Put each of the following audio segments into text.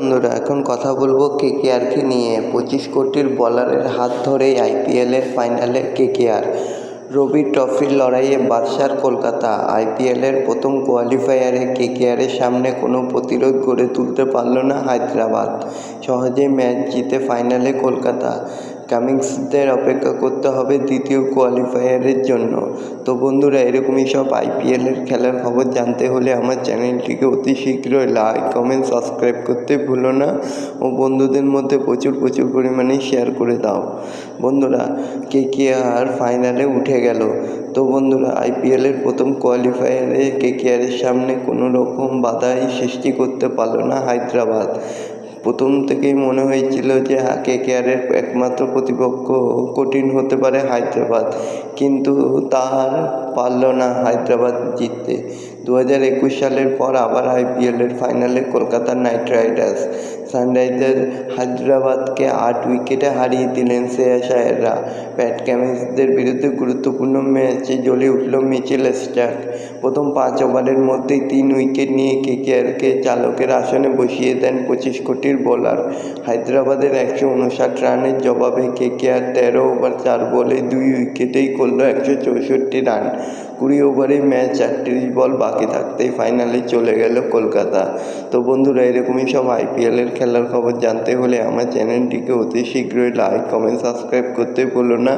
বন্ধুরা, এখন কথা বলবো কেকেআরকে নিয়ে। 25 কোটির বলারের হাত ধরেই আইপিএলের ফাইনালে কেকেআর। রবি ট্রফির লড়াইয়ে বাদশার কলকাতা। আইপিএলের প্রথম কোয়ালিফায়ারে কেকেআরের সামনে কোনো প্রতিরোধ গড়ে তুলতে পারল না হায়দ্রাবাদ। সহজেই ম্যাচ জিতে ফাইনালে কলকাতা। কামিন্সদের অপেক্ষা করতে হবে দ্বিতীয় কোয়ালিফায়ারের জন্য। তো বন্ধুরা, এরকমই সব আইপিএলের খেলার খবর জানতে হলে আমার চ্যানেলটিকে অতি শীঘ্রই লাইক, কমেন্ট, সাবস্ক্রাইব করতে ভুলো না ও বন্ধুদের মধ্যে প্রচুর পরিমাণে শেয়ার করে দাও। বন্ধুরা, কেকেআর ফাইনালে উঠে গেল। তো বন্ধুরা, আইপিএলের প্রথম কোয়ালিফায়ারে কেকেআরের সামনে কোনো রকম বাধাই সৃষ্টি করতে পারল না হায়দ্রাবাদ। প্রথম থেকেই মনে হয়েছিল যে কেকেআরের একমাত্র প্রতিপক্ষ কঠিন হতে পারে হায়দ্রাবাদ, কিন্তু তার পারল না হায়দ্রাবাদ জিততে। 2021 সালের পর আবার আইপিএলের ফাইনালে কলকাতা নাইট রাইডার্স সানরাইজার হায়দ্রাবাদকে 8 উইকেটে হারিয়ে দিলেন শ্রেয়াস আয়াররা। প্যাট কামিন্সদের বিরুদ্ধে গুরুত্বপূর্ণ ম্যাচে জ্বলে উঠল মিচেল স্টার্ক। প্রথম 5 ওভারের মধ্যেই 3 উইকেট নিয়ে কেকেআরকে চালকের আসনে বসিয়ে দেন 25 কোটির বোলার। হায়দ্রাবাদের 159 রানের জবাবে কেকেআর 13 ওভার 4 বলে 2 উইকেটেই করল 164 রান। 20 ওভারে ম্যাচ 38 বল বাকি থাকতেই ফাইনালে চলে গেল কলকাতা। তো বন্ধুরা, এরকমই সব আইপিএলের খেলার খবর জানতে হলে আমার চ্যানেলটিকে অতি শীঘ্রই লাইক, কমেন্ট, সাবস্ক্রাইব করতে ভুলো না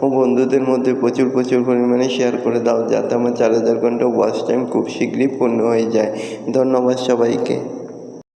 ও বন্ধুদের মধ্যে প্রচুর পরিমাণে শেয়ার করে দাও, যাতে আমার 4000 ঘন্টা ওয়াচ টাইম খুব শীঘ্রই পূর্ণ হয়ে যায়। ধন্যবাদ সবাইকে।